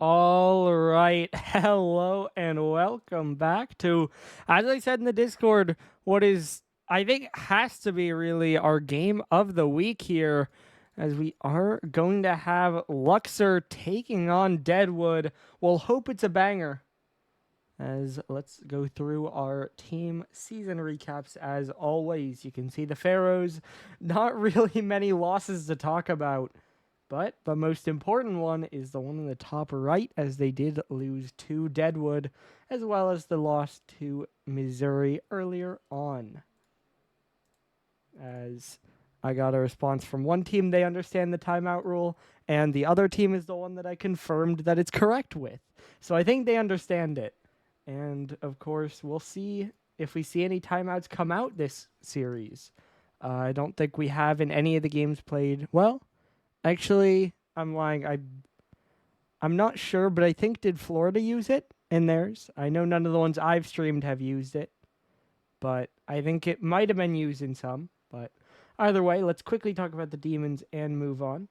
All right, hello and welcome back to, as I said in the Discord, what is, I think, has to be really our game of the week here, as we are going to have Luxor taking on Deadwood. We'll hope it's a banger. As let's go through our team season recaps. As always, you can see the Pharaohs, not really many losses to talk about. But the most important one is the one in the top right, as they did lose to Deadwood, as well as the loss to Missouri earlier on. As I got a response from one team, they understand the timeout rule, and the other team is the one that I confirmed that it's correct with. So I think they understand it. And, of course, we'll see if we see any timeouts come out this series. I don't think we have in any of the games played. Well, actually, I'm lying. I'm not sure, but I think did Florida use it in theirs? I know none of the ones I've streamed have used it, but I think it might have been used in some. But either way, let's quickly talk about the Demons and move on.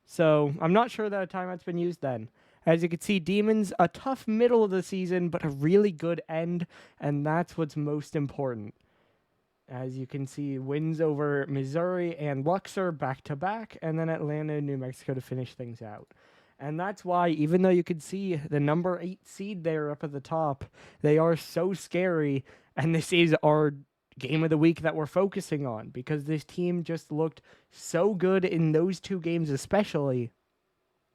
So I'm not sure that a timeout's been used then. As you can see, Demons, a tough middle of the season, but a really good end, and that's what's most important. As you can see, wins over Missouri and Luxor back-to-back, and then Atlanta and New Mexico to finish things out. And that's why, even though you can see the number 8 seed there up at the top, they are so scary, and this is our game of the week that we're focusing on, because this team just looked so good in those two games especially,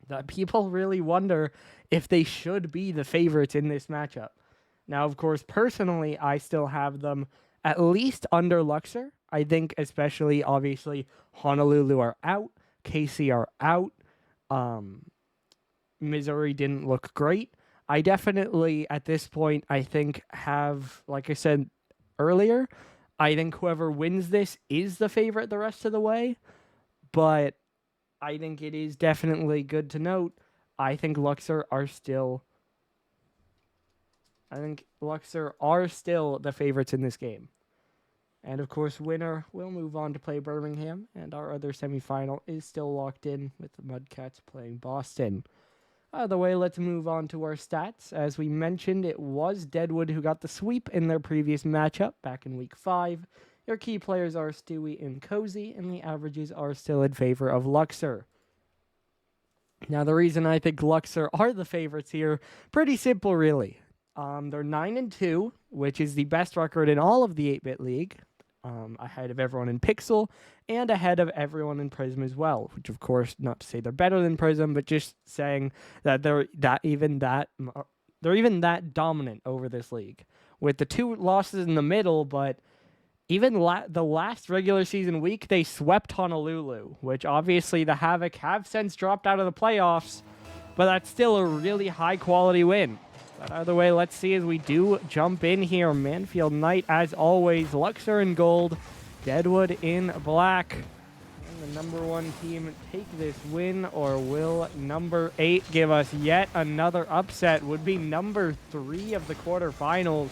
that people really wonder if they should be the favorites in this matchup. Now, of course, personally, I still have them at least under Luxor. I think especially, obviously, Honolulu are out. KC are out. Missouri didn't look great. I definitely, at this point, I think have, like I said earlier, I think whoever wins this is the favorite the rest of the way. But I think it is definitely good to note, I think Luxor are still the favorites in this game. And of course, winner will move on to play Birmingham, and our other semifinal is still locked in with the Mudcats playing Boston. Either way, let's move on to our stats. As we mentioned, it was Deadwood who got the sweep in their previous matchup back in Week 5. Your key players are Stewie and Cozy, and the averages are still in favor of Luxor. Now, the reason I think Luxor are the favorites here, pretty simple, really. They're 9-2, which is the best record in all of the 8-bit league, ahead of everyone in Pixel, and ahead of everyone in Prism as well. Which, of course, not to say they're better than Prism, but just saying that they're even that dominant over this league, with the 2 losses in the middle, but even the last regular season week, they swept Honolulu, which obviously the Havoc have since dropped out of the playoffs, but that's still a really high-quality win. But either way, let's see as we do jump in here. Manfield Knight, as always, Luxor in gold, Deadwood in black. And the number 1 team take this win, or will number 8 give us yet another upset? Would be number 3 of the quarterfinals.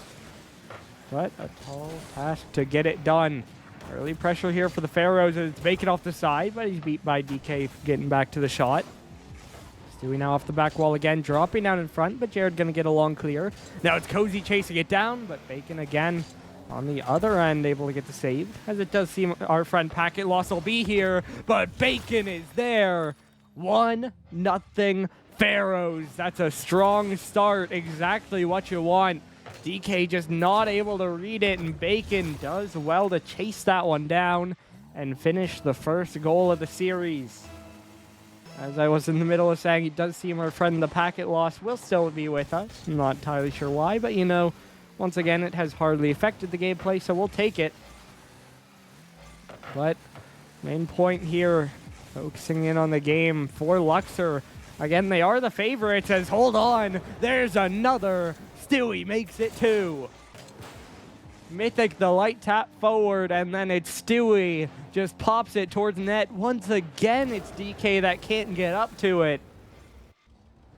But a tall task to get it done. Early pressure here for the Pharaohs as it's vacant off the side, but he's beat by DK getting back to the shot. Stewie now off the back wall again, dropping down in front, but Jared going to get a long clear. Now it's Cozy chasing it down, but Bacon again on the other end able to get the save, as it does seem our friend Packet Loss will be here, but Bacon is there. 1-0 Pharaohs. That's a strong start, exactly what you want. DK just not able to read it, and Bacon does well to chase that one down and finish the first goal of the series. As I was in the middle of saying, it does seem our friend the Packet Loss will still be with us. I'm not entirely sure why, but you know, once again, it has hardly affected the gameplay, so we'll take it. But main point here, focusing in on the game for Luxor. Again, they are the favorites, as hold on, there's another. Stewie makes it 2. Mythic, the light tap forward, and then it's Stewie. Just pops it towards net. Once again, it's DK that can't get up to it.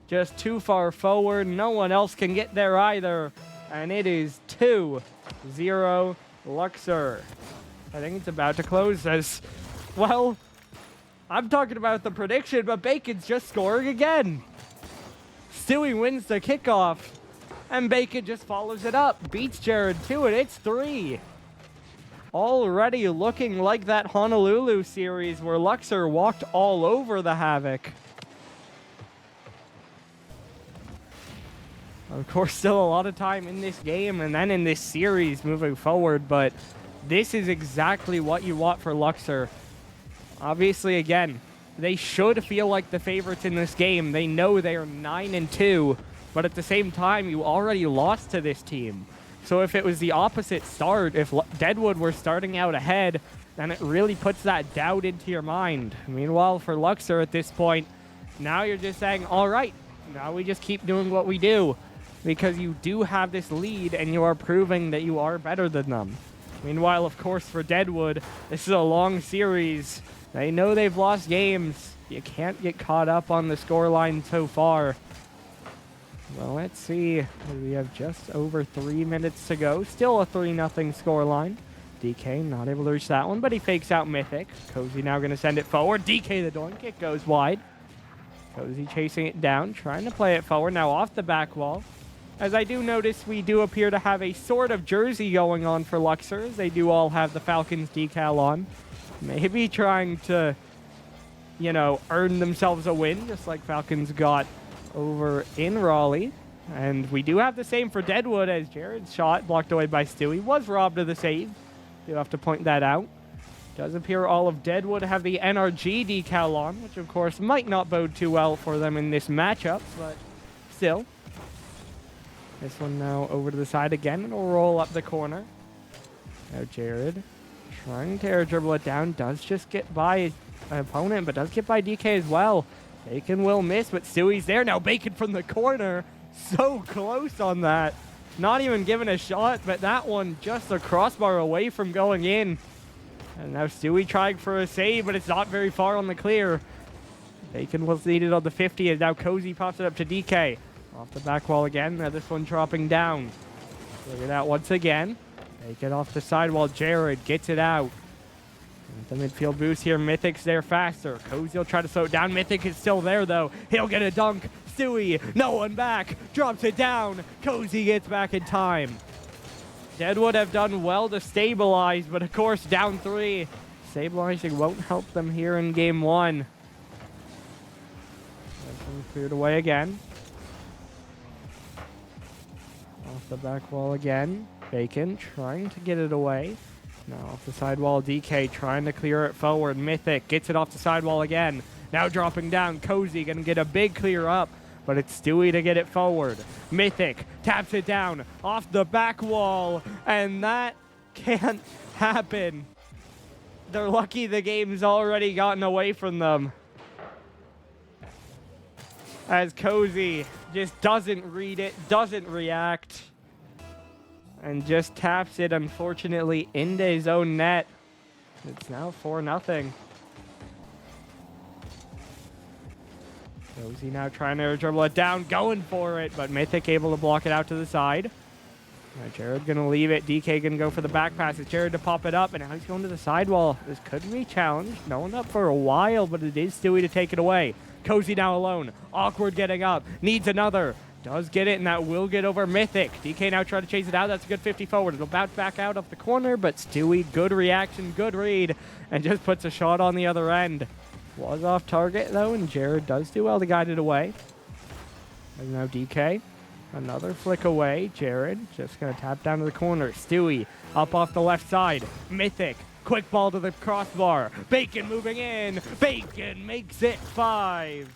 Just too far forward. No one else can get there either. And it is 2-0 Luxor. I think it's about to close as, well, I'm talking about the prediction, but Bacon's just scoring again. Stewie wins the kickoff. And Bacon just follows it up. Beats Jared to it. It's 3. Already looking like that Honolulu series where Luxor walked all over the Havoc. Of course, still a lot of time in this game and then in this series moving forward, but this is exactly what you want for Luxor. Obviously, again, they should feel like the favorites in this game. They know they are 9-2, but at the same time, you already lost to this team. So if it was the opposite start, if Deadwood were starting out ahead, then it really puts that doubt into your mind. Meanwhile, for Luxor at this point, now you're just saying, all right, now we just keep doing what we do. Because you do have this lead and you are proving that you are better than them. Meanwhile, of course, for Deadwood, this is a long series. They know they've lost games. You can't get caught up on the scoreline so far. Well, let's see. We have just over 3 minutes to go. Still a 3-0 scoreline. DK not able to reach that one, but he fakes out Mythic. Cozy now going to send it forward. DK the doink. It goes wide. Cozy chasing it down, trying to play it forward. Now off the back wall. As I do notice, we do appear to have a sort of jersey going on for Luxor. They do all have the Falcons decal on. Maybe trying to, you know, earn themselves a win, just like Falcons got over in Raleigh. And we do have the same for Deadwood, as Jared's shot, blocked away by Stewie, was robbed of the save. Do have to point that out. Does appear all of Deadwood have the NRG decal on, which of course might not bode too well for them in this matchup, but still. This one now over to the side again. It'll roll up the corner. Now Jared trying to air dribble it down. Does just get by his opponent, but does get by DK as well. Bacon will miss, but Stewie's there. Now Bacon from the corner. So close on that. Not even given a shot, but that one just a crossbar away from going in. And now Stewie trying for a save, but it's not very far on the clear. Bacon was needed on the 50, and now Cozy pops it up to DK. Off the back wall again. Now this one dropping down. Look at that once again. Bacon off the side while Jared gets it out. And the midfield boost here. Mythic's there faster. Cozy will try to slow it down. Mythic is still there, though. He'll get a dunk. Stewie, no one back. Drops it down. Cozy gets back in time. Deadwood have done well to stabilize, but of course, down 3. Stabilizing won't help them here in game 1. That one cleared away again. Off the back wall again. Bacon trying to get it away. Now off the sidewall, DK trying to clear it forward. Mythic gets it off the sidewall again. Now dropping down. Cozy going to get a big clear up, but it's Stewie to get it forward. Mythic taps it down off the back wall, and that can't happen. They're lucky the game's already gotten away from them. As Cozy just doesn't read it, doesn't react, and just taps it, unfortunately, into his own net. It's now 4-0. Cozy now trying to dribble it down, going for it, but Mythic able to block it out to the side. Now Jared going to leave it. DK going to go for the back pass. It's Jared to pop it up, and now he's going to the sidewall. This could be challenged. No one up for a while, but it is Stewie to take it away. Cozy now alone. Awkward getting up. Needs another. Does get it, and that will get over Mythic. DK now trying to chase it out. That's a good 50 forward. It'll bounce back out of the corner, but Stewie, good reaction, good read, and just puts a shot on the other end. Was off target, though, and Jared does do well to guide it away. And now DK. Another flick away. Jared just going to tap down to the corner. Stewie up off the left side. Mythic. Quick ball to the crossbar. Bacon moving in. Bacon makes it 5.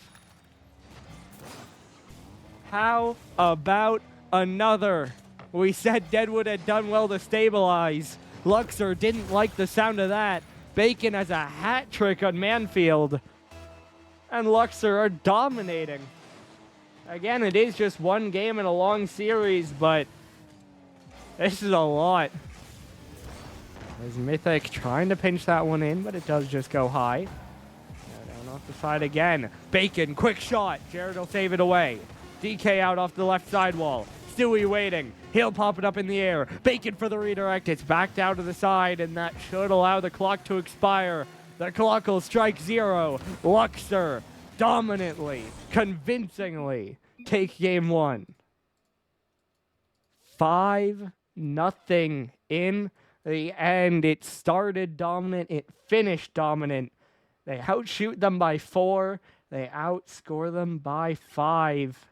How about another? We said Deadwood had done well to stabilize. Luxor didn't like the sound of that. Bacon has a hat trick on Manfield. And Luxor are dominating. Again, it is just one game in a long series, but this is a lot. There's Mythic trying to pinch that one in, but it does just go high. Now down off the side again. Bacon, quick shot. Jared will save it away. DK out off the left sidewall. Stewie waiting. He'll pop it up in the air. Bacon for the redirect. It's back down to the side, and that should allow the clock to expire. The clock will strike 0. Luxor dominantly, convincingly take game one. 5-0 in the end. It started dominant. It finished dominant. They outshoot them by 4. They outscore them by 5.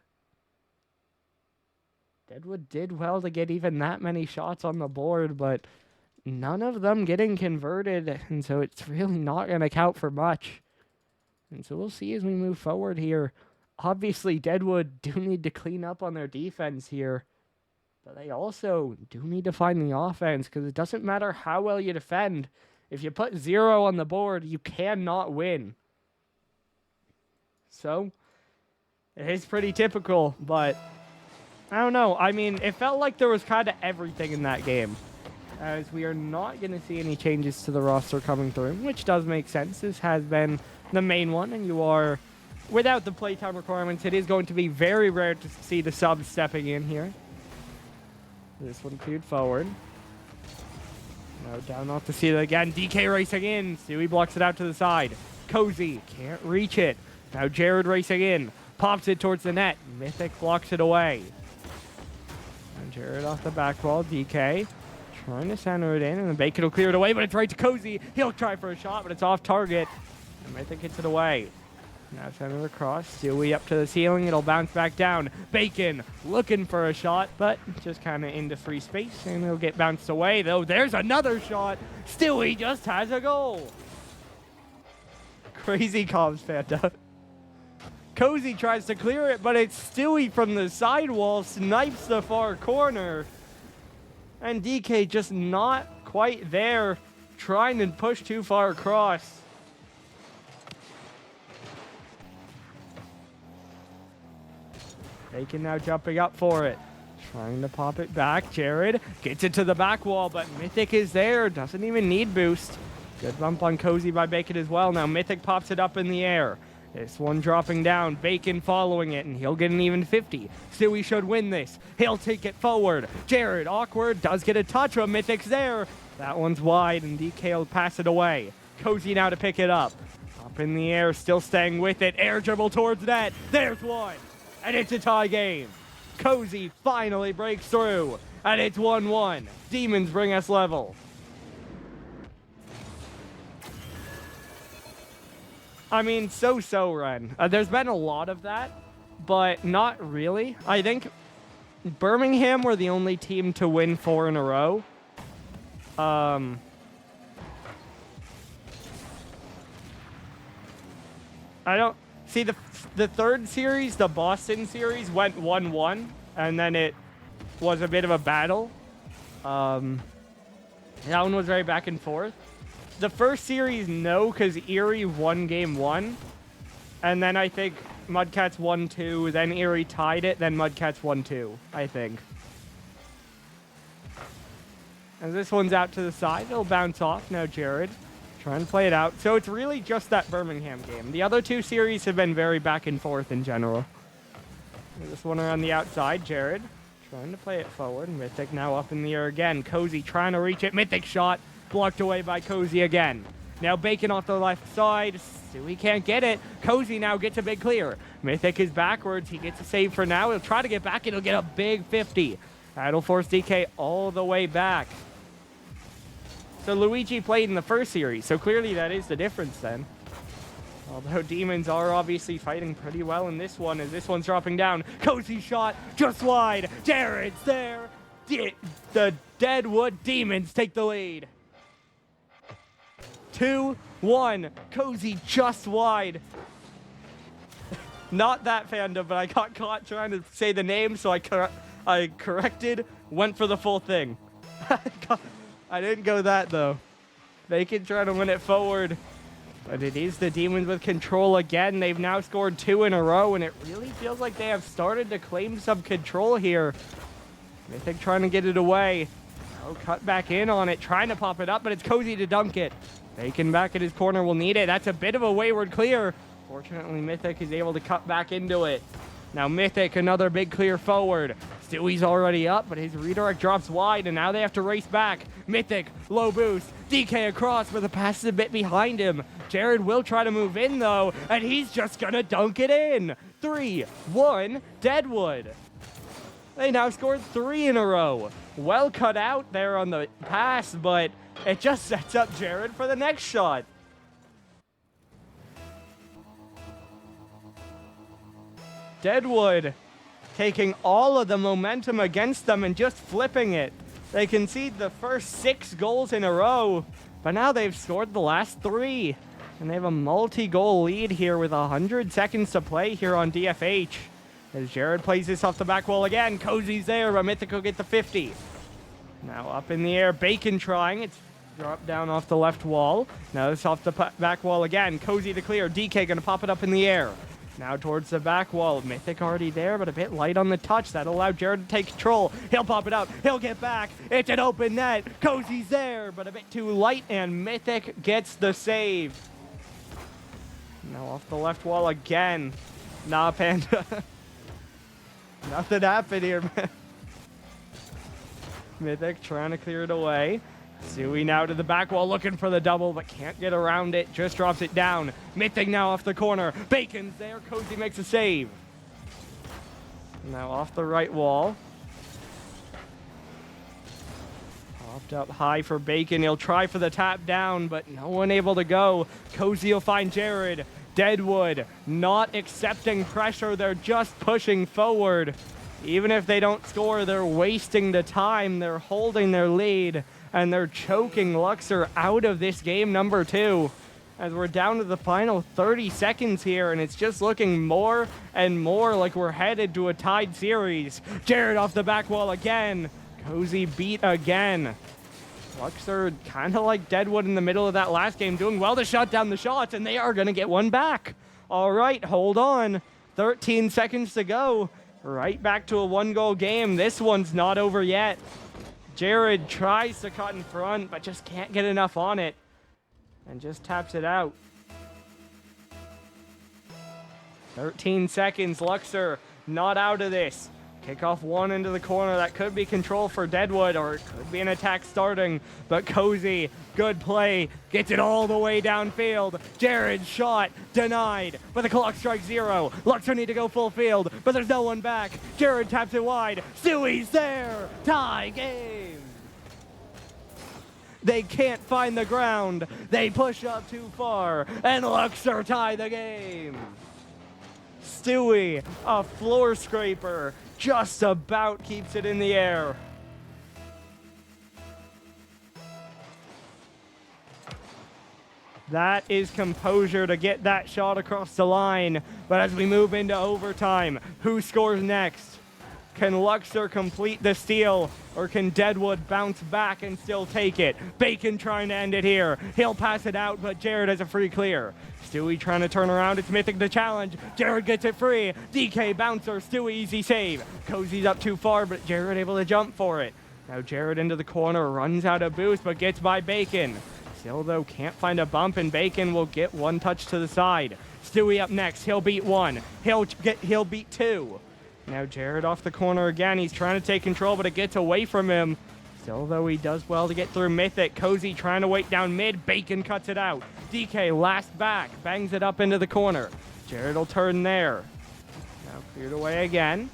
Deadwood did well to get even that many shots on the board, but none of them getting converted, and so it's really not going to count for much. And so we'll see as we move forward here. Obviously, Deadwood do need to clean up on their defense here, but they also do need to find the offense, because it doesn't matter how well you defend. If you put 0 on the board, you cannot win. So, it is pretty typical, but I don't know. I mean, it felt like there was kind of everything in that game, as we are not going to see any changes to the roster coming through, which does make sense. This has been the main one, and you are, without the playtime requirements, it is going to be very rare to see the subs stepping in here. This one cleared forward. Now down off to see it again. DK racing in. Stewie blocks it out to the side. Cozy can't reach it. Now Jared racing in. Pops it towards the net. Mythic blocks it away. And Jared off the back wall. DK trying to center it in, and the Bacon will clear it away, but it's right to Cozy. He'll try for a shot, but it's off target. And Mythic hits it away. Now center across. Stewie up to the ceiling. It'll bounce back down. Bacon looking for a shot, but just kind of into free space, and it'll get bounced away, though. There's another shot. Stewie just has a goal. Crazy comms, Fanta. Cozy tries to clear it, but it's Stewie from the sidewall. Snipes the far corner. And DK just not quite there. Trying to push too far across. Bacon now jumping up for it. Trying to pop it back. Jared gets it to the back wall, but Mythic is there. Doesn't even need boost. Good bump on Cozy by Bacon as well. Now Mythic pops it up in the air. This one dropping down. Bacon following it, and he'll get an even 50. Stewie should win this. He'll take it forward. Jared, awkward, does get a touch, but Mythic's there. That one's wide, and DK will pass it away. Cozy now to pick it up. Up in the air, still staying with it. Air dribble towards net. There's one. And it's a tie game. Cozy finally breaks through. And it's 1-1. Demons bring us level. I mean, so-so, Ren. There's been a lot of that, but not really. I think Birmingham were the only team to win 4 in a row. I don't... See, the third series, the Boston series, went 1-1, and then it was a bit of a battle. That one was very back and forth. The first series, no, because Erie won game 1, and then I think Mudcats won 2, then Erie tied it, then Mudcats won 2, I think. And this one's out to the side. It'll bounce off. Now Jared trying to play it out. So it's really just that Birmingham game. The other 2 series have been very back and forth in general. This one around the outside. Jared trying to play it forward. Mythic now up in the air again. Cozy trying to reach it. Mythic shot. Blocked away by Cozy again. Now Bacon off the left side. Stewie can't get it. Cozy now gets a big clear. Mythic is backwards. He gets a save for now. He'll try to get back, and he'll get a big 50. That'll force DK all the way back. So Luigi played in the first series, so clearly that is the difference then. Although Demons are obviously fighting pretty well in this one, as this one's dropping down. Cozy shot, just wide. Jared's there. The Deadwood Demons take the lead. 2-1. Cozy just wide. Not that fandom, but I got caught trying to say the name, so I corrected, went for the full thing. I didn't go that, though. Bacon trying to win it forward. But it is the Demons with control again. They've now scored 2 in a row, and it really feels like they have started to claim some control here. Mythic trying to get it away. Oh, cut back in on it, trying to pop it up, but it's Cozy to dunk it. Bacon back at his corner will need it. That's a bit of a wayward clear. Fortunately, Mythic is able to cut back into it. Now Mythic, another big clear forward. Stewie's already up, but his redirect drops wide, and now they have to race back. Mythic, low boost. DK across, but the pass is a bit behind him. Jared will try to move in, though, and he's just going to dunk it in. 3-1 Deadwood. They now scored 3 in a row. Well cut out there on the pass, but it just sets up Jared for the next shot. Deadwood taking all of the momentum against them and just flipping it. They concede the first 6 goals in a row, but now they've scored the last 3. And they have a multi-goal lead here with 100 seconds to play here on DFH. As Jared plays this off the back wall again. Cozy's there, but Mythic will get the 50. Now up in the air, Bacon trying. It's dropped down off the left wall. Now it's off the back wall again. Cozy to clear. DK gonna pop it up in the air. Now towards the back wall. Mythic already there, but a bit light on the touch. That'll allow Jared to take control. He'll pop it up. He'll get back. It's an open net. Cozy's there, but a bit too light, and Mythic gets the save. Now off the left wall again. Nah, Panda. Nothing happened here, man. Mythic trying to clear it away. Stewie now to the back wall looking for the double, but can't get around it. Just drops it down. Mythic now off the corner. Bacon's there. Cozy makes a save. Now off the right wall. Popped up high for Bacon. He'll try for the tap down, but no one able to go. Cozy will find Jared. Deadwood not accepting pressure. They're just pushing forward. Even if they don't score, they're wasting the time. They're holding their lead, and they're choking Luxor out of this game number 2. As we're down to the final 30 seconds here, and it's just looking more and more like we're headed to a tied series. Jared off the back wall again. Cozy beat again. Luxor, kind of like Deadwood in the middle of that last game, doing well to shut down the shots, and they are going to get one back. All right, hold on. 13 seconds to go. Right back to a 1-goal game. This one's not over yet. Jared tries to cut in front, but just can't get enough on it, and just taps it out. 13 seconds. Luxor not out of this. Kickoff one into the corner. That could be control for Deadwood, or it could be an attack starting. But Cozy, good play, gets it all the way downfield. Jared's shot denied, but the clock strikes 0. Luxor need to go full field, but there's no one back. Jared taps it wide. Stewie's there. Tie game. They can't find the ground. They push up too far, and Luxor tie the game. Stewie, a floor scraper, just about keeps it in the air. That is composure to get that shot across the line. But as we move into overtime, who scores next? Can Luxor complete the steal, or can Deadwood bounce back and still take it? Bacon trying to end it here. He'll pass it out, but Jared has a free clear. Stewie trying to turn around. It's Mythic the challenge. Jared gets it free. DK bouncer. Stewie easy save. Cozy's up too far, but Jared able to jump for it. Now Jared into the corner, runs out of boost, but gets by Bacon. Still, though, can't find a bump, and Bacon will get one touch to the side. Stewie up next. He'll beat 1. He'll beat 2. Now Jared off the corner again. He's trying to take control, but it gets away from him. Still, though, he does well to get through Mythic. Cozy trying to wait down mid. Bacon cuts it out. DK last back. Bangs it up into the corner. Jared will turn there. Now cleared away again.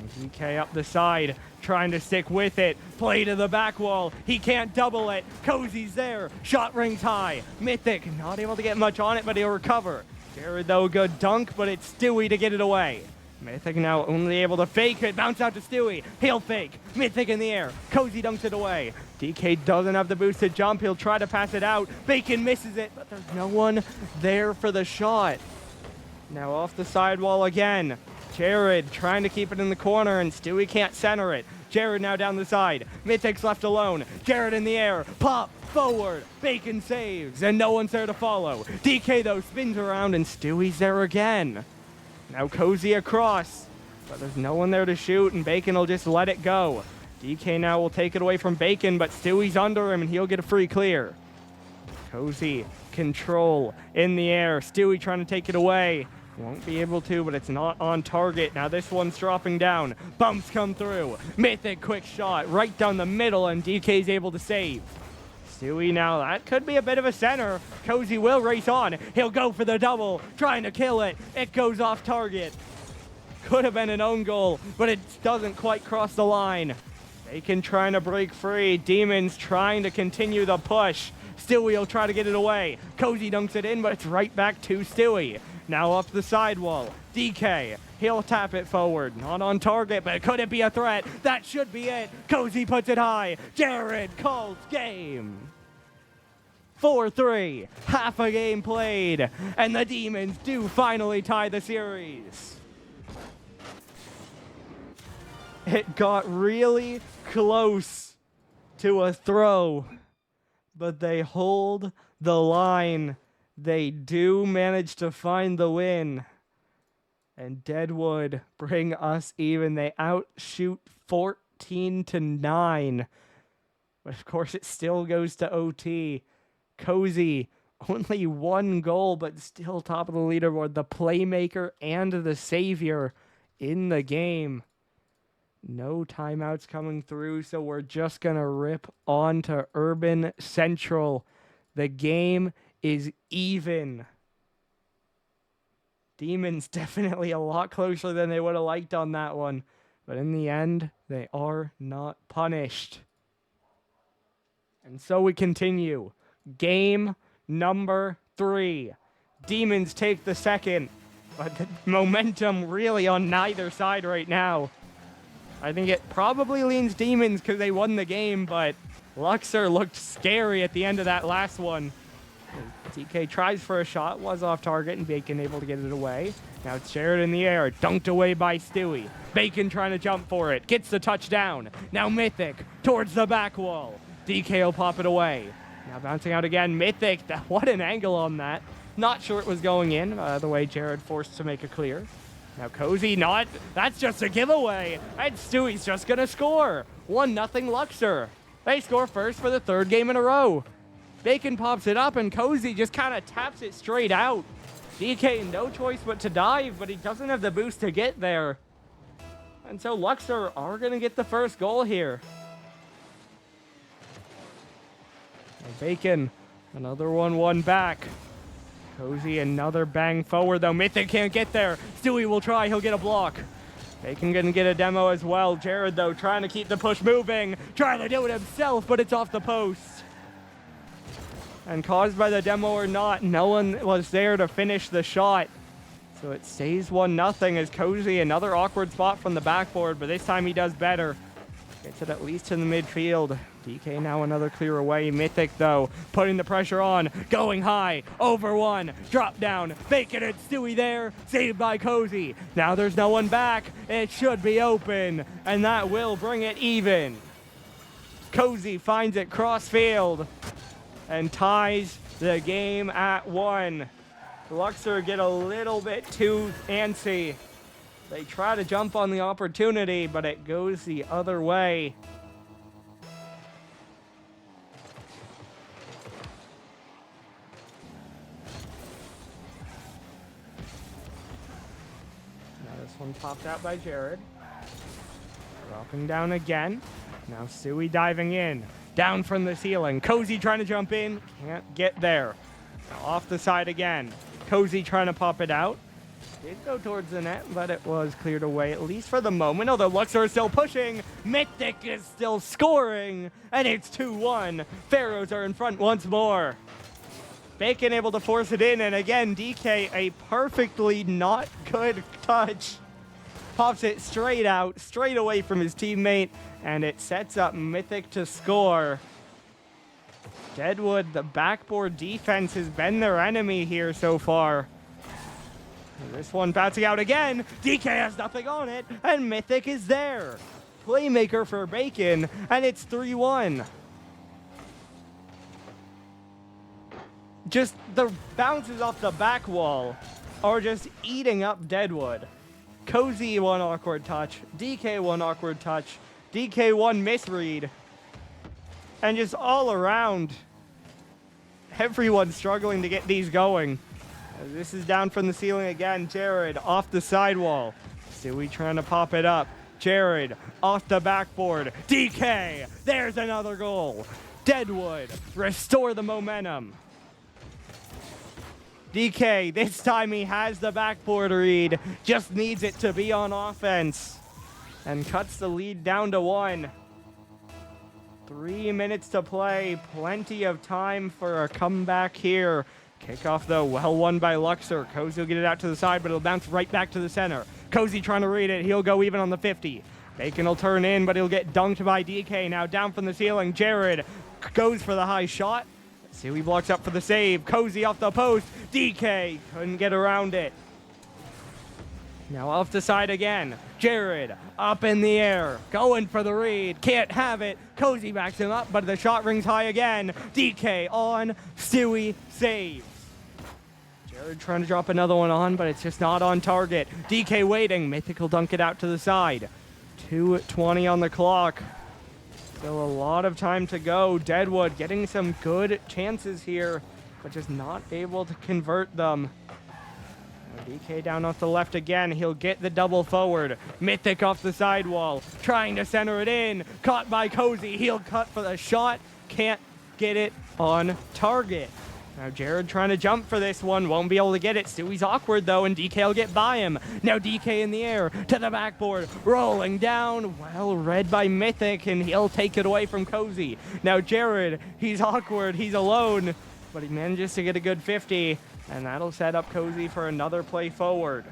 And DK up the side, trying to stick with it. Play to the back wall. He can't double it. Cozy's there. Shot rings high. Mythic not able to get much on it, but he'll recover. Jared, though, good dunk, but it's Stewie to get it away. Mythic now only able to fake it. Bounce out to Stewie. He'll fake. Mythic in the air. Cozy dunks it away. DK doesn't have the boost to jump. He'll try to pass it out. Bacon misses it, but there's no one there for the shot. Now off the sidewall again. Jared trying to keep it in the corner, and Stewie can't center it. Jared now down the side. Mythic's left alone. Jared in the air. Pop. Forward. Bacon saves, and no one's there to follow. DK, though, spins around, and Stewie's there again. Now Cozy across, but there's no one there to shoot, and Bacon will just let it go. DK now will take it away from Bacon, but Stewie's under him, and he'll get a free clear. Cozy, control, in the air. Stewie trying to take it away. Won't be able to, but it's not on target. Now this one's dropping down. Bumps come through. Mythic quick shot right down the middle, and DK's able to save. Stewie now, that could be a bit of a center. Cozy will race on. He'll go for the double, trying to kill it. It goes off target. Could have been an own goal, but it doesn't quite cross the line. Bacon trying to break free. Demons trying to continue the push. Stewie will try to get it away. Cozy dunks it in, but it's right back to Stewie. Now up the sidewall. DK, he'll tap it forward. Not on target, but could it be a threat? That should be it. Cozy puts it high. Jared calls game. 4-3, half a game played, and the Demons do finally tie the series. It got really close to a throw, but they hold the line. They do manage to find the win. And Deadwood bring us even. They outshoot 14-9. But of course it still goes to OT. Cozy, only one goal, but still top of the leaderboard. The playmaker and the savior in the game. No timeouts coming through, so we're just going to rip on to Urban Central. The game is even. Demons definitely a lot closer than they would have liked on that one. But in the end, they are not punished. And so we continue. Game number 3. Demons take the second, but the momentum really on neither side right now. I think it probably leans Demons because they won the game, but Luxor looked scary at the end of that last one. DK tries for a shot, was off target, and Bacon able to get it away. Now it's Jared in the air, dunked away by Stewie. Bacon trying to jump for it, gets the touchdown. Now Mythic towards the back wall. DK will pop it away. Now bouncing out again, Mythic. What an angle on that. Not sure it was going in. The way Jared forced to make a clear. Now Cozy not. That's just a giveaway. And Stewie's just going to score. 1-0 Luxor. They score first for the 3rd game in a row. Bacon pops it up and Cozy just kind of taps it straight out. DK no choice but to dive, but he doesn't have the boost to get there. And so Luxor are going to get the first goal here. And Bacon, another 1-1 back. Cozy, another bang forward, though. Mythic can't get there. Stewie will try. He'll get a block. Bacon gonna get a demo as well. Jared, though, trying to keep the push moving. Trying to do it himself, but it's off the post. And caused by the demo or not, no one was there to finish the shot. So it stays 1-0 as Cozy, another awkward spot from the backboard, but this time he does better. Gets it at least in the midfield. DK now another clear away. Mythic, though, putting the pressure on. Going high. Over one. Drop down. Bacon and Stewie there. Saved by Cozy. Now there's no one back. It should be open. And that will bring it even. Cozy finds it cross field. And ties the game at 1. Luxor get a little bit too antsy. They try to jump on the opportunity, but it goes the other way. Now this one popped out by Jared. Dropping down again. Now Stewie diving in. Down from the ceiling. Cozy trying to jump in. Can't get there. Now off the side again. Cozy trying to pop it out. Did go towards the net, but it was cleared away, at least for the moment. Although Luxor is still pushing. Mythic is still scoring. And it's 2-1. Pharaohs are in front once more. Bacon able to force it in. And again, DK, a perfectly not good touch. Pops it straight out, straight away from his teammate. And it sets up Mythic to score. Deadwood, the backboard defense has been their enemy here so far. This one bouncing out again. DK has nothing on it, and Mythic is there. Playmaker for Bacon, and it's 3-1. Just the bounces off the back wall are just eating up Deadwood. Cozy one awkward touch, DK one awkward touch, DK one misread, and just all around, everyone struggling to get these going. This is down from the ceiling again. Jared off the sidewall. Stewie trying to pop it up. Jared off the backboard. DK, there's another goal. Deadwood, restore the momentum. DK, this time he has the backboard read, just needs it to be on offense, and cuts the lead down to 1. 3 minutes to play, plenty of time for a comeback here. Kickoff though, well won by Luxor. Cozy will get it out to the side, but it'll bounce right back to the center. Cozy trying to read it, he'll go even on the 50. Bacon will turn in, but he'll get dunked by DK. Now down from the ceiling, Jared goes for the high shot. Stewie blocks up for the save. Cozy off the post. DK couldn't get around it. Now off the side again. Jared up in the air. Going for the read. Can't have it. Cozy backs him up, but the shot rings high again. DK on. Stewie saves. Jared trying to drop another one on, but it's just not on target. DK waiting. Mythic will dunk it out to the side. 2:20 on the clock. Still a lot of time to go. Deadwood getting some good chances here, but just not able to convert them. Now DK down off the left again. He'll get the double forward. Mythic off the sidewall, trying to center it in. Caught by Cozy. He'll cut for the shot. Can't get it on target. Now Jared trying to jump for this one. Won't be able to get it. Stewie's awkward though, and DK will get by him. Now DK in the air to the backboard. Rolling down. Well read by Mythic, and he'll take it away from Cozy. Now Jared, he's awkward. He's alone, but he manages to get a good 50, and that'll set up Cozy for another play forward.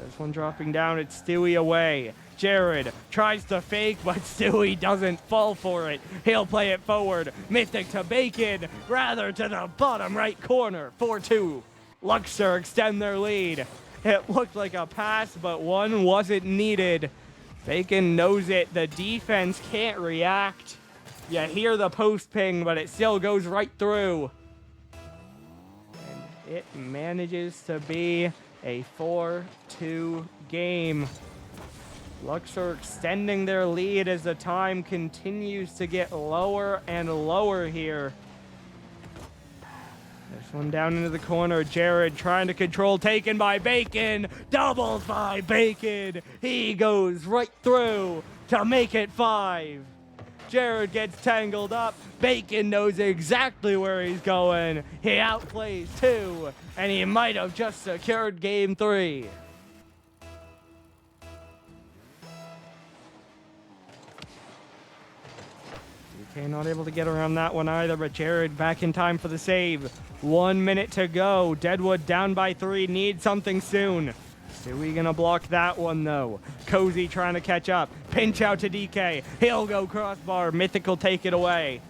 This one dropping down. It's Stewie away. Jared tries to fake, but Stewie doesn't fall for it. He'll play it forward. Mythic to Bacon, rather to the bottom right corner. 4-2. Luxor extend their lead. It looked like a pass, but one wasn't needed. Bacon knows it. The defense can't react. You hear the post ping, but it still goes right through. And it manages to be a 4-2 game. Luxor extending their lead as the time continues to get lower and lower here. This one down into the corner. Jared trying to control, taken by Bacon. Doubled by Bacon. He goes right through to make it 5. Jared gets tangled up. Bacon knows exactly where he's going. He outplays 2, and he might have just secured game 3. Okay, not able to get around that one either, but Jared back in time for the save. 1 minute to go. Deadwood down by 3. Need something soon. Stewie gonna block that one though. Cozy trying to catch up. Pinch out to DK. He'll go crossbar. Mythic will take it away.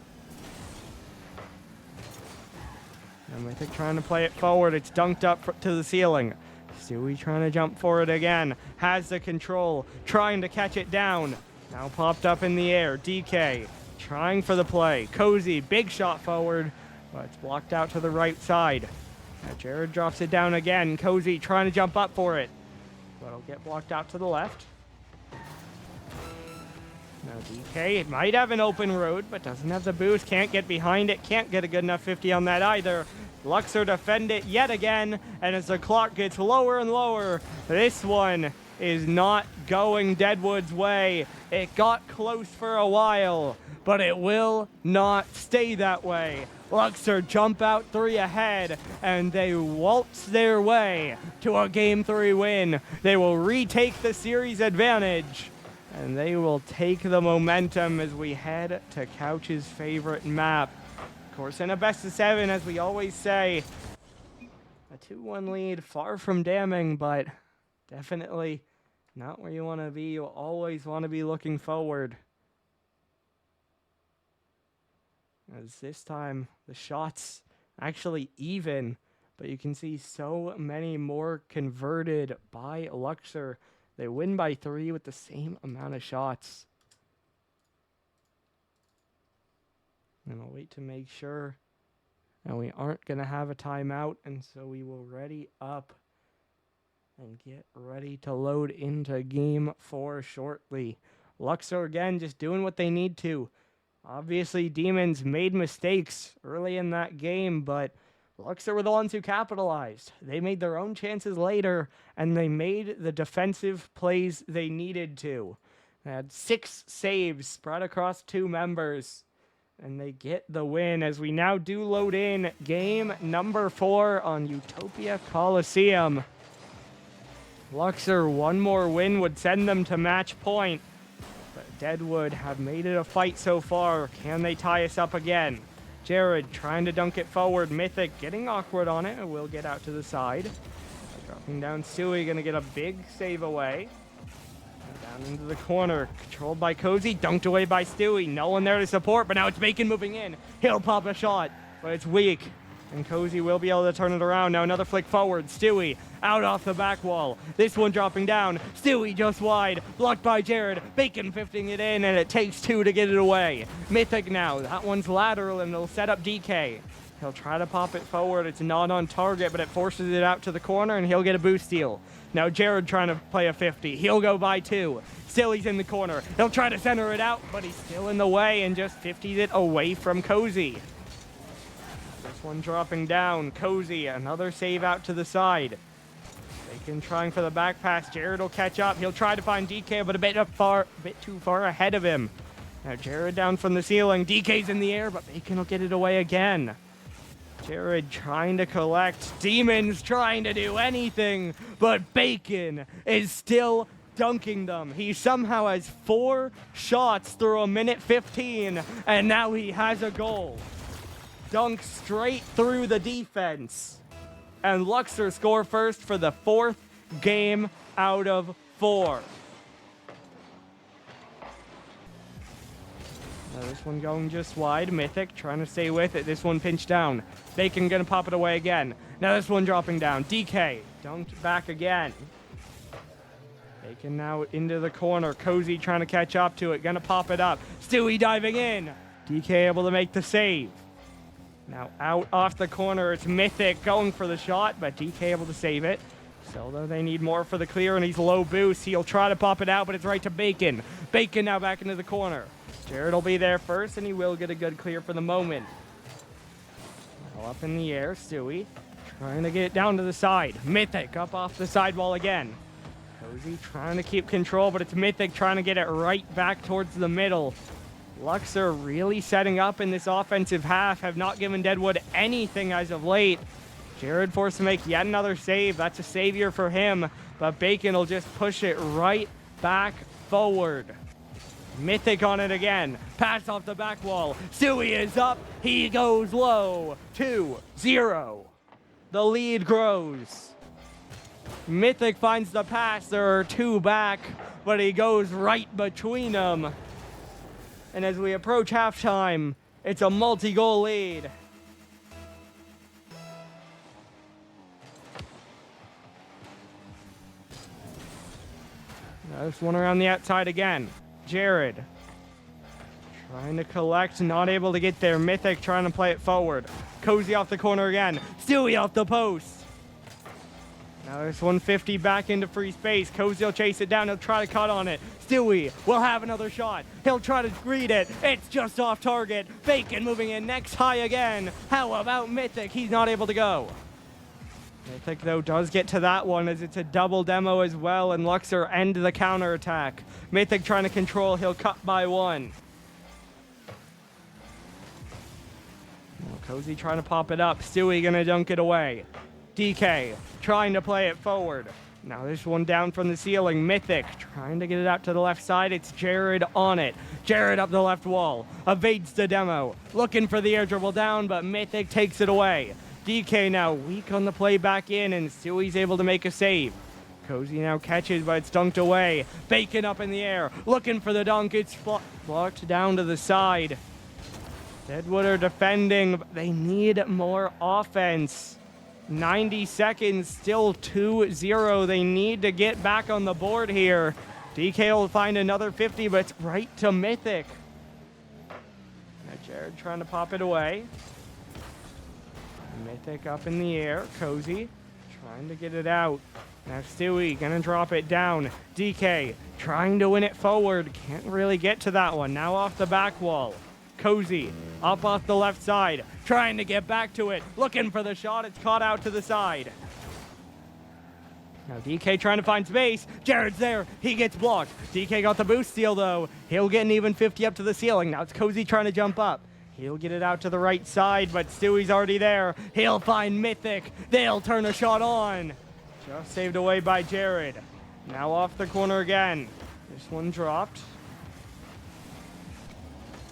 And Mythic trying to play it forward. It's dunked up to the ceiling. Stewie trying to jump for it again. Has the control. Trying to catch it down. Now popped up in the air. DK trying for the play. Cozy, big shot forward, but it's blocked out to the right side. Now Jared drops it down again. Cozy trying to jump up for it, but it'll get blocked out to the left. Now DK, it might have an open road, but doesn't have the boost. Can't get behind it. Can't get a good enough 50 on that either. Luxor defend it yet again, and as the clock gets lower and lower, this one is not going Deadwood's way. It got close for a while, but it will not stay that way. Luxor jump out 3 ahead, and they waltz their way to a Game 3 win. They will retake the series advantage, and they will take the momentum as we head to Couch's favorite map. Of course, in a best-of-7, as we always say, a 2-1 lead, far from damning, but definitely not where you want to be. You always want to be looking forward. As this time, the shots actually even, but you can see so many more converted by Luxor. They win by 3 with the same amount of shots. And I'll wait to make sure. And we aren't going to have a timeout, and so we will ready up and get ready to load into Game 4 shortly. Luxor again just doing what they need to. Obviously, Demons made mistakes early in that game, but Luxor were the ones who capitalized. They made their own chances later, and they made the defensive plays they needed to. They had 6 saves spread across 2 members, And they get the win as we now do load in game number 4 on Utopia Coliseum. Luxor, one more win would send them to match point. But Deadwood have made it a fight so far. Can they tie us up again? Jared trying to dunk it forward. Mythic getting awkward on it and will get out to the side. Dropping down Stewie, going to get a big save away. Down into the corner, controlled by Cozy, dunked away by Stewie. No one there to support, but now it's Bacon moving in. He'll pop a shot, but it's weak. And Cozy will be able to turn it around. Now another flick forward. Stewie out off the back wall. This one dropping down. Stewie just wide. Blocked by Jared. Bacon 50ing it in, and it takes 2 to get it away. Mythic now. That one's lateral, and it'll set up DK. He'll try to pop it forward. It's not on target, but it forces it out to the corner, and he'll get a boost steal. Now Jared trying to play a 50. He'll go by 2. Still he's in the corner. He'll try to center it out, but he's still in the way and just 50'd it away from Cozy. This one dropping down. Cozy, another save out to the side. Bacon trying for the back pass. Jared will catch up. He'll try to find DK, but a bit too far ahead of him. Now Jared down from the ceiling. DK's in the air, but Bacon will get it away again. Jared trying to collect. Demons trying to do anything, but Bacon is still dunking them. He somehow has 4 shots through a minute 15, and now he has a goal. Dunk straight through the defense. And Luxor score first for the 4th game out of 4. Now this one going just wide. Mythic trying to stay with it. This one pinched down. Bacon gonna pop it away again. Now this one dropping down. DK dunked back again. Bacon now into the corner. Cozy trying to catch up to it. Gonna pop it up. Stewie diving in. DK able to make the save. Now out off the corner. It's Mythic going for the shot, but DK able to save it. So though they need more for the clear, and he's low boost. He'll try to pop it out, but it's right to Bacon. Bacon now back into the corner. Jared will be there first, and he will get a good clear for the moment. Now up in the air, Stewie trying to get it down to the side. Mythic up off the sidewall again. Cozy trying to keep control, but it's Mythic trying to get it right back towards the middle. Luxor really setting up in this offensive half, have not given Deadwood anything as of late. Jared forced to make yet another save. That's a savior for him, but Bacon will just push it right back forward. Mythic on it again. Pass off the back wall. Stewie is up. He goes low. 2-0. The lead grows. Mythic finds the pass. There are 2 back, but he goes right between them. And as we approach halftime, it's a multi-goal lead. Now this one around the outside again. Jared trying to collect, not able to get there. Mythic trying to play it forward. Cozy off the corner again. Stewie off the post. Now there's 150 back into free space. Cozy will chase it down. He'll try to cut on it. Stewie will have another shot. He'll try to greet it. It's just off target. Bacon moving in next high again. How about Mythic? He's not able to go. Mythic, though, does get to that one as it's a double demo as well, and Luxor end the counterattack. Mythic trying to control. He'll cut by 1. Well, Cozy trying to pop it up. Stewie going to dunk it away. DK trying to play it forward. Now this one down from the ceiling. Mythic trying to get it out to the left side. It's Jared on it. Jared up the left wall. Evades the demo. Looking for the air dribble down, but Mythic takes it away. DK now weak on the play back in, and Stewie's able to make a save. Cozy now catches, but it's dunked away. Bacon up in the air. Looking for the dunk. It's blocked down to the side. Deadwood are defending. They need more offense. 90 seconds, still 2-0. They need to get back on the board here. DK will find another 50, but it's right to Mythic. Now Jared trying to pop it away. Mythic up in the air. Cozy trying to get it out. Now Stewie gonna drop it down. DK trying to win it forward. Can't really get to that one. Now off the back wall. Cozy up off the left side, trying to get back to it, looking for the shot. It's caught out to the side. Now DK trying to find space. Jared's there. He gets blocked. DK got the boost steal, though. He'll get an even 50 up to the ceiling. Now it's Cozy trying to jump up. He'll get it out to the right side, but Stewie's already there. He'll find Mythic. They'll turn a shot on. Just saved away by Jared. Now off the corner again. This one dropped.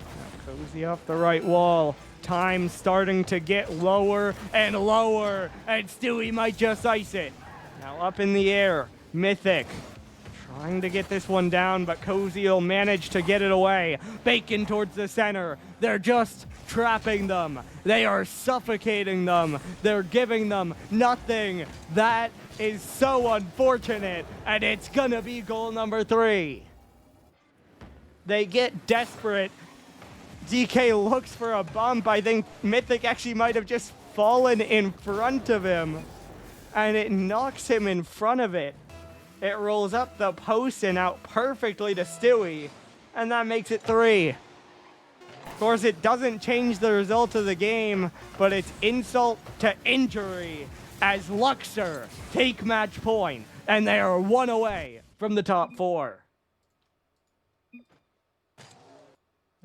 Now Cozy off the right wall. Time starting to get lower and lower, and Stewie might just ice it. Now up in the air, Mythic trying to get this one down, but Cozy will manage to get it away. Bacon towards the center. They're just trapping them. They are suffocating them. They're giving them nothing. That is so unfortunate, and it's gonna be goal number 3. They get desperate. DK looks for a bump. I think Mythic actually might have just fallen in front of him, and it knocks him in front of it. It rolls up the post and out perfectly to Stewie, and that makes it 3. Of course, it doesn't change the result of the game, but it's insult to injury as Luxor take match point, and they are 1 away from the top 4.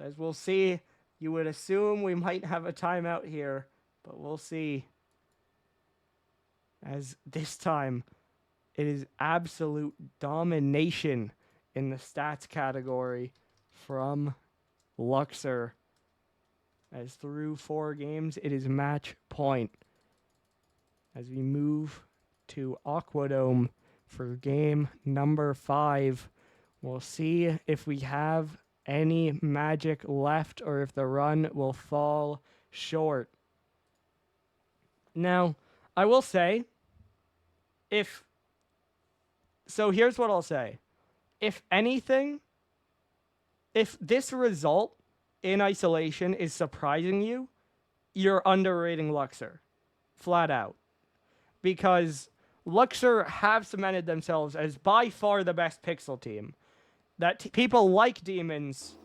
As we'll see, you would assume we might have a timeout here, but we'll see. As this time, it is absolute domination in the stats category from Luxor. As through 4 games, it is match point. As we move to Aquadome for game number 5, we'll see if we have any magic left or if the run will fall short. Now, I will say, so here's what I'll say. If anything, if this result in isolation is surprising you, you're underrating Luxor. Flat out. Because Luxor have cemented themselves as by far the best pixel team. That people like demons,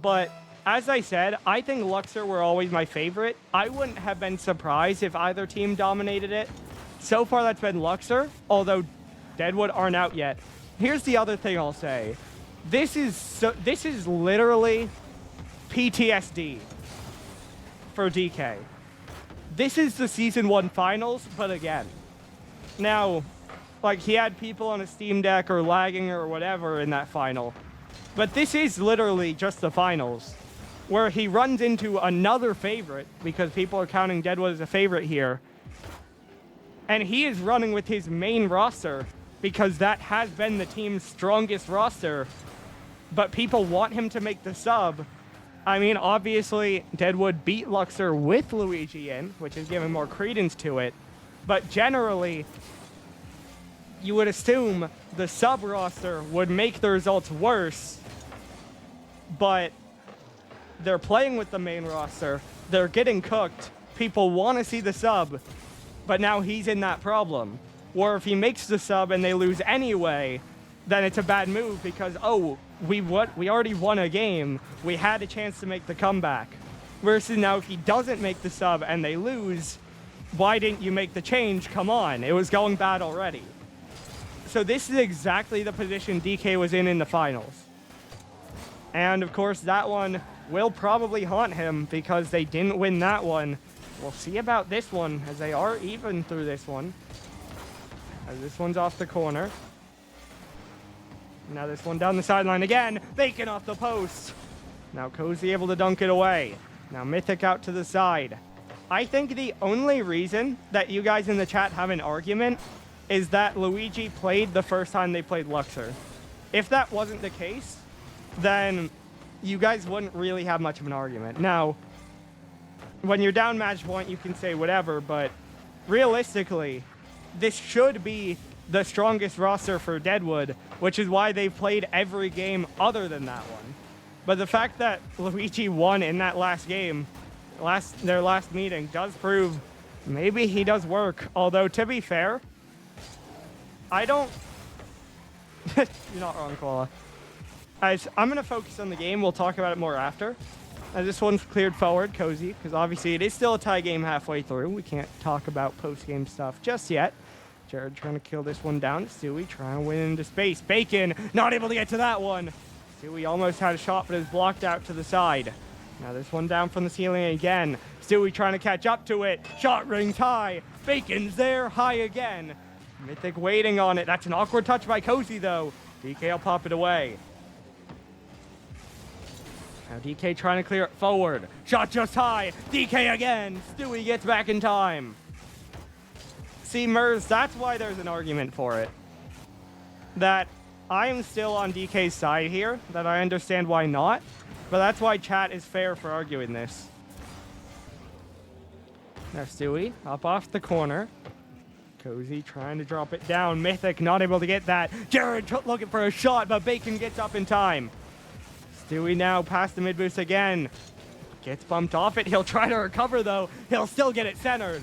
but as I said, I think Luxor were always my favorite. I wouldn't have been surprised if either team dominated it. So far, that's been Luxor, although Deadwood aren't out yet. Here's the other thing I'll say. This is literally PTSD for DK. This is the Season 1 finals, but again. Now, like, he had people on a Steam Deck or lagging or whatever in that final. But this is literally just the finals, where he runs into another favorite, because people are counting Deadwood as a favorite here. And he is running with his main roster, because that has been the team's strongest roster. But people want him to make the sub. I mean, obviously, Deadwood beat Luxor with Luigi in, which is giving more credence to it. But generally, you would assume the sub roster would make the results worse, but they're playing with the main roster. They're getting cooked. People want to see the sub, but now he's in that problem. Or if he makes the sub and they lose anyway, then it's a bad move because, oh, we already won a game. We had a chance to make the comeback. Versus now if he doesn't make the sub and they lose, why didn't you make the change? Come on, it was going bad already. So this is exactly the position DK was in the finals. And of course that one will probably haunt him because they didn't win that one. We'll see about this one as they are even through this one. As this one's off the corner. Now this one down the sideline again. Bacon off the post. Now Cozy able to dunk it away. Now Mythic out to the side. I think the only reason that you guys in the chat have an argument is that Luigi played the first time they played Luxor. If that wasn't the case, then you guys wouldn't really have much of an argument. Now, when you're down match point, you can say whatever, but realistically, this should be the strongest roster for Deadwood, which is why they've played every game other than that one. But the fact that Luigi won in that last game, their last meeting, does prove maybe he does work. Although, to be fair, I don't... You're not wrong, Koala. Guys, I'm going to focus on the game. We'll talk about it more after. As this one's cleared forward, Cozy, because obviously it is still a tie game halfway through. We can't talk about post-game stuff just yet. Jared trying to kill this one down. Stewie trying to win into space. Bacon not able to get to that one. Stewie almost had a shot, but is blocked out to the side. Now this one down from the ceiling again. Stewie trying to catch up to it. Shot rings high. Bacon's there, high again. Mythic waiting on it. That's an awkward touch by Cozy though. DK will pop it away. Now DK trying to clear it forward. Shot just high. DK again. Stewie gets back in time. See, Mers, that's why there's an argument for it. That I am still on DK's side here. That I understand why not. But that's why chat is fair for arguing this. Now Stewie up off the corner. Cozy trying to drop it down. Mythic not able to get that. Jared looking for a shot, but Bacon gets up in time. Stewie now past the mid boost again. Gets bumped off it. He'll try to recover though. He'll still get it centered.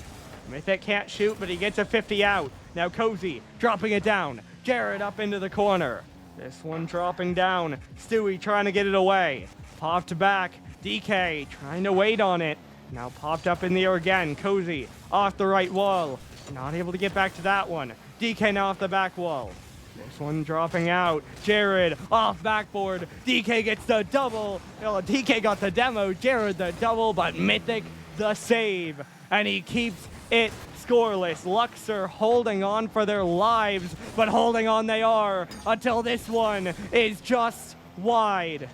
Mythic can't shoot, but he gets a 50 out. Now Cozy dropping it down. Jared up into the corner. This one dropping down. Stewie trying to get it away. Popped back. DK trying to wait on it. Now popped up in the air again. Cozy off the right wall. Not able to get back to that one. DK now off the back wall. This one dropping out. Jared off backboard. DK gets the double. Well, DK got the demo. Jared the double, but Mythic the save. And he keeps it scoreless. Luxor holding on for their lives, but holding on they are until this one is just wide.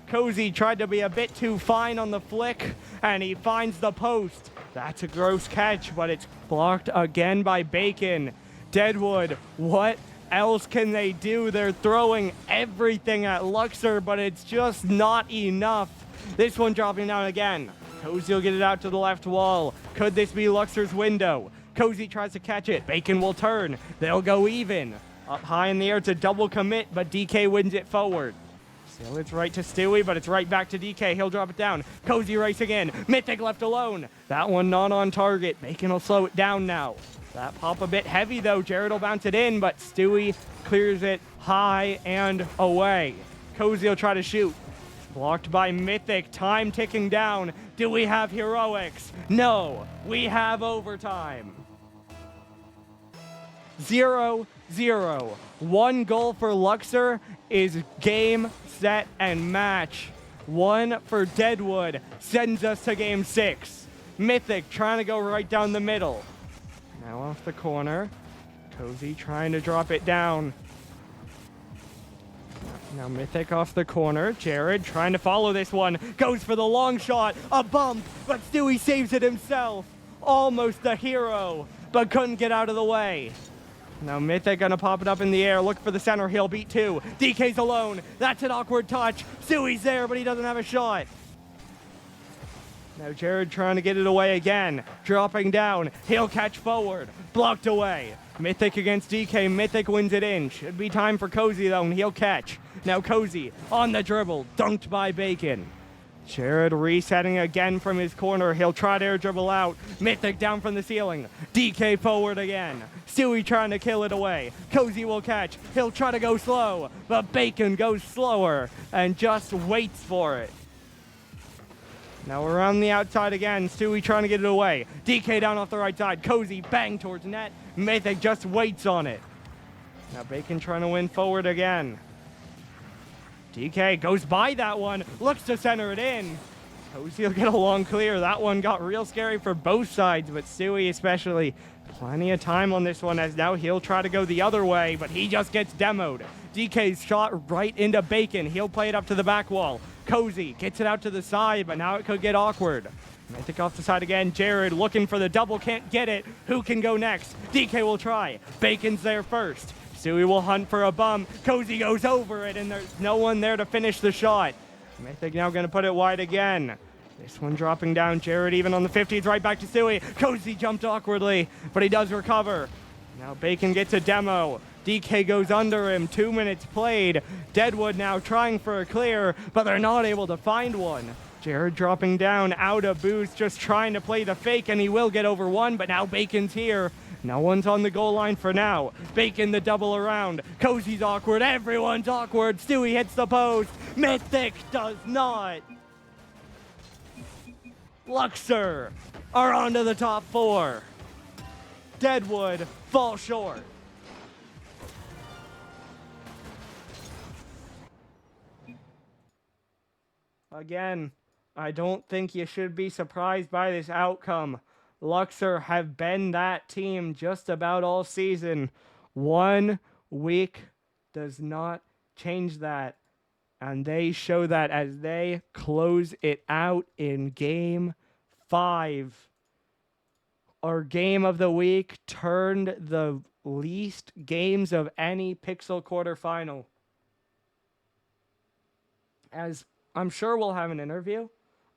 Cozy tried to be a bit too fine on the flick, and he finds the post. That's a gross catch, but it's blocked again by Bacon. Deadwood, what else can they do? They're throwing everything at Luxor, but it's just not enough. This one dropping down again. Cozy will get it out to the left wall. Could this be Luxor's window? Cozy tries to catch it. Bacon will turn. They'll go even. Up high in the air to double commit, but DK wins it forward. Still it's right to Stewie, but it's right back to DK. He'll drop it down. Cozy racing in. Mythic left alone. That one not on target. Bacon will slow it down now. That pop a bit heavy though. Jared will bounce it in, but Stewie clears it high and away. Cozy will try to shoot. Blocked by Mythic. Time ticking down. Do we have heroics? No. We have overtime. 0-0. One goal for Luxor is game, set, and match. One for Deadwood sends us to game 6. Mythic trying to go right down the middle. Now off the corner. Cozy trying to drop it down. Now Mythic off the corner. Jared trying to follow this one. Goes for the long shot. A bump, but Stewie saves it himself. Almost the hero, but couldn't get out of the way. Now Mythic gonna pop it up in the air. Look for the center. He'll beat 2. DK's alone. That's an awkward touch. Stewie's there, but he doesn't have a shot. Now Jared trying to get it away again. Dropping down. He'll catch forward. Blocked away. Mythic against DK. Mythic wins it in. Should be time for Cozy though, and he'll catch. Now Cozy on the dribble. Dunked by Bacon. Jared resetting again from his corner. He'll try to air dribble out. Mythic down from the ceiling. DK forward again. Stewie trying to kill it away. Cozy will catch. He'll try to go slow, but Bacon goes slower and just waits for it. Now around the outside again. Stewie trying to get it away. DK down off the right side. Cozy bang towards net. Mythic just waits on it. Now Bacon trying to win forward again. DK goes by that one, looks to center it in. Cozy will get a long clear. That one got real scary for both sides, but Stewie especially. Plenty of time on this one, as now he'll try to go the other way, but he just gets demoed. DK's shot right into Bacon. He'll play it up to the back wall. Cozy gets it out to the side, but now it could get awkward. Mythic off the side again. Jared looking for the double, can't get it. Who can go next? DK will try. Bacon's there first. Stewie will hunt for a bum. Cozy goes over it, and there's no one there to finish the shot. Mythic now going to put it wide again. This one dropping down. Jared even on the 50s, right back to Stewie. Cozy jumped awkwardly, but he does recover. Now Bacon gets a demo. DK goes under him. 2 minutes played. Deadwood now trying for a clear, but they're not able to find one. Jared dropping down, out of boost, just trying to play the fake, and he will get over one, but now Bacon's here. No one's on the goal line for now. Bacon the double around. Cozy's awkward. Everyone's awkward. Stewie hits the post. Mythic does not. Luxor are on to the top 4. Deadwood fall short. Again, I don't think you should be surprised by this outcome. Luxor have been that team just about all season. 1 week does not change that. And they show that as they close it out in game 5. Our game of the week turned the least games of any Pixel quarterfinal. As I'm sure we'll have an interview,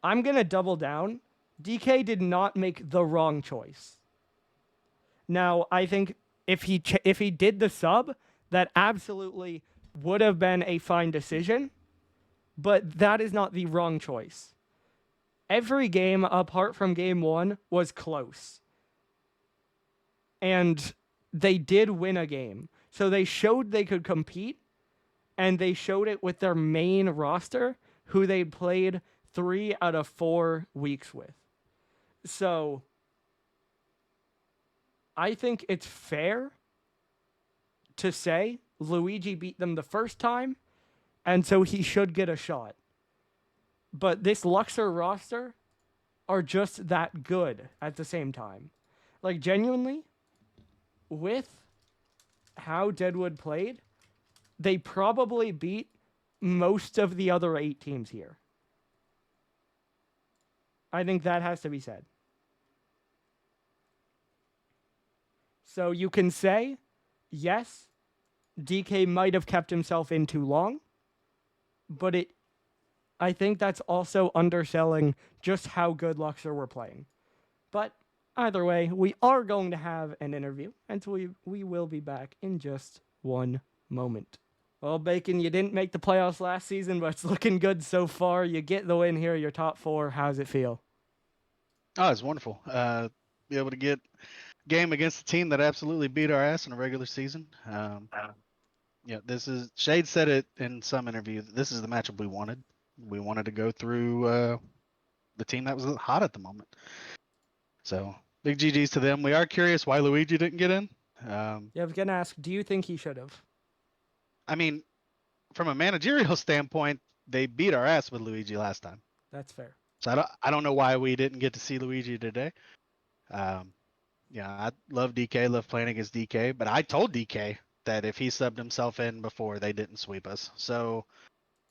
I'm going to double down. DK did not make the wrong choice. Now, I think if he did the sub, that absolutely would have been a fine decision, but that is not the wrong choice. Every game apart from game 1 was close. And they did win a game. So they showed they could compete, and they showed it with their main roster, who they played 3 out of 4 weeks with. So I think it's fair to say Luigi beat them the first time, and so he should get a shot. But this Luxor roster are just that good at the same time. Like, genuinely, with how Deadwood played, they probably beat most of the other 8 teams here. I think that has to be said. So you can say, yes, DK might have kept himself in too long, but I think that's also underselling just how good Luxor were playing. But either way, we are going to have an interview, and so we will be back in just one moment. Well, Bacon, you didn't make the playoffs last season, but it's looking good so far. You get the win here, you're top 4. How's it feel? Oh, it's wonderful. Be able to get game against a team that absolutely beat our ass in a regular season. This is Shade said it in some interview. This is the matchup we wanted. We wanted to go through the team that was hot at the moment. So big GGs to them. We are curious why Luigi didn't get in. Yeah, I was gonna ask, do you think he should have? I mean, from a managerial standpoint, they beat our ass with Luigi last time. That's fair. So I don't know why we didn't get to see Luigi today. I love DK, love playing against DK, but I told DK that if he subbed himself in before, they didn't sweep us. So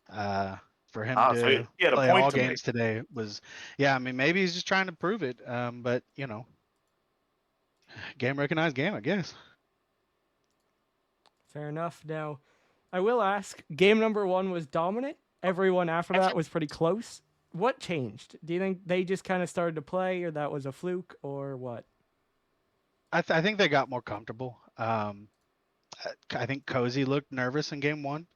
for him So to he had a play point all to games make. today was, I mean, maybe he's just trying to prove it. But game recognized game, I guess. Fair enough. Now, I will ask, game number 1 was dominant. Everyone after that was pretty close. What changed? Do you think they just kind of started to play, or that was a fluke, or what? I think they got more comfortable. I think Cozy looked nervous in game 1.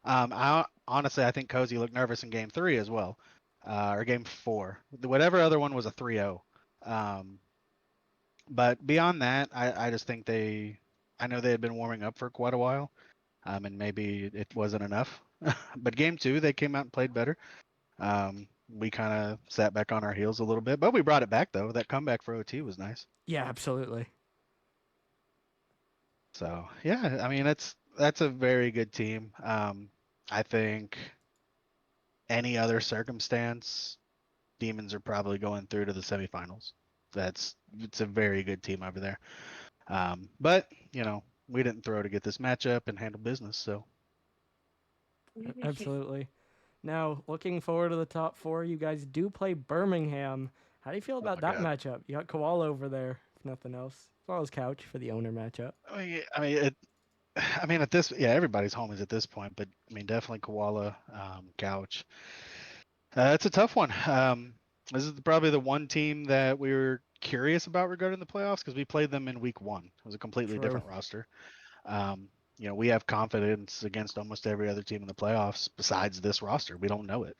Honestly, I think Cozy looked nervous in game 3 as well, or game 4. Whatever other one was a 3-0. But beyond that, I just think I know they had been warming up for quite a while, and maybe it wasn't enough. But game 2, they came out and played better. We kind of sat back on our heels a little bit, but we brought it back though. That comeback for OT was nice. Yeah, absolutely. So yeah, I mean that's a very good team. I think any other circumstance, Demons are probably going through to the semifinals. It's a very good team over there. But we didn't throw to get this matchup and handle business. So Absolutely. Now, looking forward to the top 4, you guys do play Birmingham. How do you feel oh about my that god, matchup? You got Koala over there, if nothing else, as well as Couch for the owner matchup. I mean at this, everybody's homies at this point, but I mean definitely Koala, Couch. It's a tough one. This is probably the one team that we were curious about regarding the playoffs because we played them in week 1. It was a completely True. different roster. We have confidence against almost every other team in the playoffs besides this roster. We don't know it.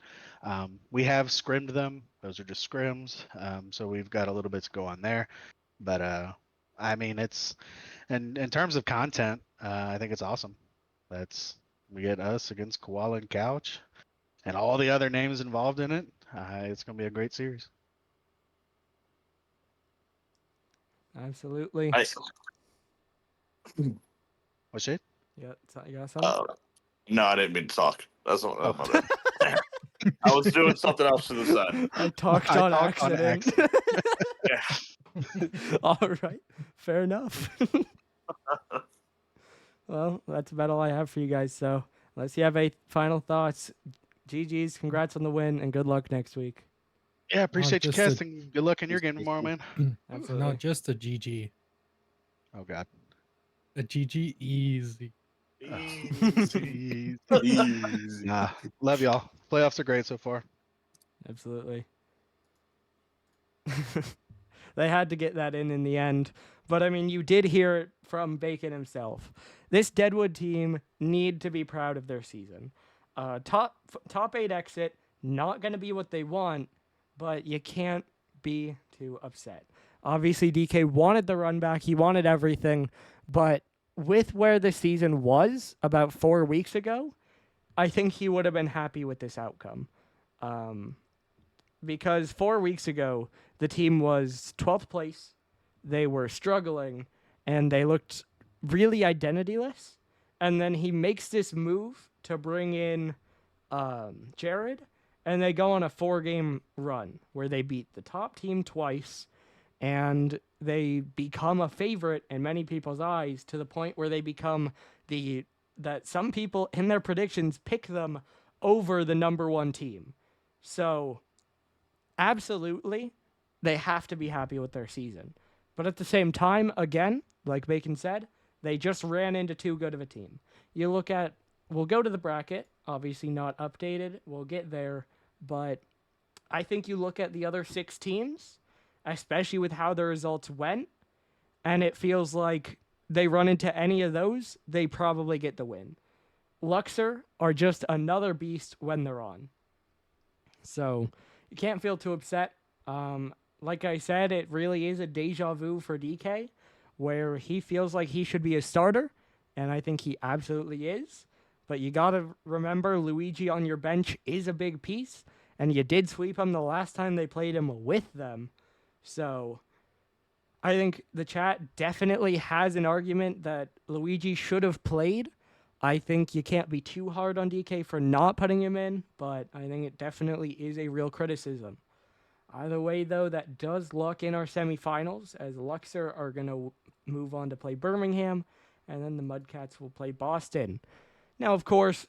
We have scrimmed them. Those are just scrims. So we've got a little bit to go on there. But I mean, it's and in terms of content, I think it's awesome. We get us against Koala and Couch, and all the other names involved in it. It's gonna be a great series. Absolutely. Nice. What's it? Yeah, you got something? No, I didn't mean to talk. That's Oh. my bad. I was doing something else to the side. I talked I on talked on accident. Yeah. All right, fair enough. Well, that's about all I have for you guys. So, unless you have any final thoughts, GG's, congrats on the win, and good luck next week. Yeah, appreciate you just a- casting. Good luck in your game tomorrow, man. Absolutely. Not just a GG. Oh God. A GG easy. Easy. Easy. Nah, love y'all. Playoffs are great so far. Absolutely. They had to get that in the end. But I mean, you did hear it from Bacon himself. This Deadwood team need to be proud of their season. Top 8 exit, not going to be what they want, but you can't be too upset. Obviously, DK wanted the run back. He wanted everything. But with where the season was about 4 weeks ago, I think he would have been happy with this outcome. Because 4 weeks ago, the team was 12th place. They were struggling, and they looked really identityless. And then he makes this move to bring in Jared, and they go on a 4-game run where they beat the top team twice, and they become a favorite in many people's eyes to the point where they become that some people in their predictions pick them over the number 1 team. So absolutely, they have to be happy with their season. But at the same time, again, like Bacon said, they just ran into too good of a team. You look at, we'll go to the bracket, obviously not updated, we'll get there, but I think you look at the other 6 teams, especially with how the results went, and it feels like they run into any of those, they probably get the win. Luxor are just another beast when they're on. So you can't feel too upset. Like I said, it really is a deja vu for DK, where he feels like he should be a starter, and I think he absolutely is. But you got to remember, Luigi on your bench is a big piece, and you did sweep him the last time they played him with them. So I think the chat definitely has an argument that Luigi should have played. I think you can't be too hard on DK for not putting him in, but I think it definitely is a real criticism. Either way, though, that does lock in our semifinals, as Luxor are going to move on to play Birmingham, and then the Mudcats will play Boston. Now, of course,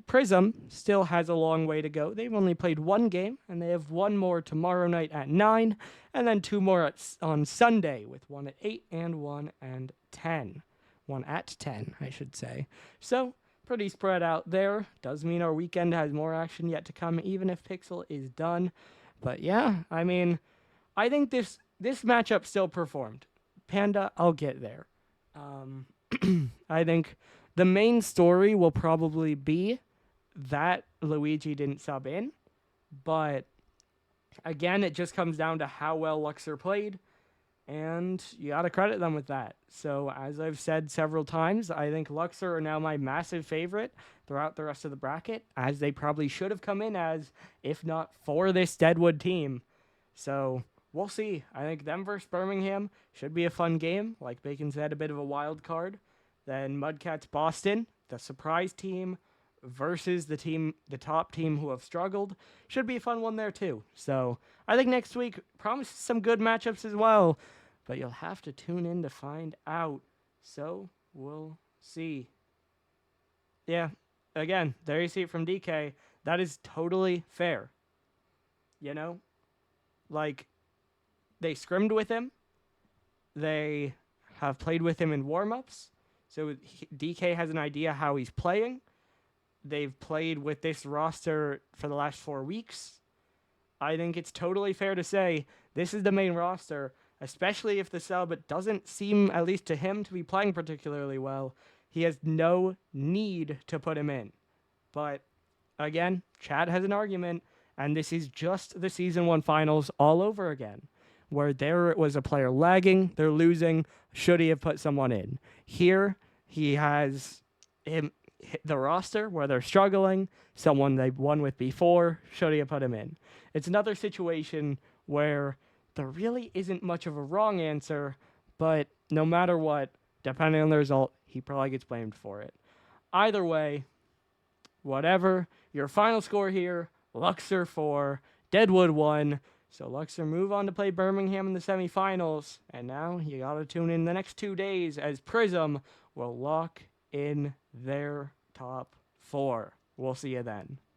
Prism still has a long way to go. They've only played 1 game, and they have 1 more tomorrow night at 9, and then 2 more on Sunday, with 1 at 8 and 1 and 10. 1 at 10, I should say. So, pretty spread out there. Does mean our weekend has more action yet to come, even if Pixel is done. But yeah, I mean, I think this matchup still performed. Panda, I'll get there. I think the main story will probably be that Luigi didn't sub in. But again, it just comes down to how well Luxor played. And you got to credit them with that. So, as I've said several times, I think Luxor are now my massive favorite throughout the rest of the bracket, as they probably should have come in as, if not for this Deadwood team. So, we'll see. I think them versus Birmingham should be a fun game. Like Bacon said, a bit of a wild card. Then Mudcats Boston, the surprise team, versus the top team who have struggled. Should be a fun one there too. So, I think next week promises some good matchups as well. But you'll have to tune in to find out. So, we'll see. Yeah, again, there you see it from DK. That is totally fair. You know? Like, they scrimmed with him. They have played with him in warm-ups. So, DK has an idea how he's playing. They've played with this roster for the last 4 weeks. I think it's totally fair to say this is the main roster, especially if the sub doesn't seem, at least to him, to be playing particularly well. He has no need to put him in. But, again, Chad has an argument, and this is just the Season 1 finals all over again, where there was a player lagging, they're losing, should he have put someone in? Here, he has the roster where they're struggling, someone they've won with before, should he have put him in? It's another situation where there really isn't much of a wrong answer, but no matter what, depending on the result, he probably gets blamed for it. Either way, whatever, your final score here Luxor 4, Deadwood 1. So Luxor move on to play Birmingham in the semifinals. And now you got to tune in the next 2 days as Prism will lock in their top 4. We'll see you then.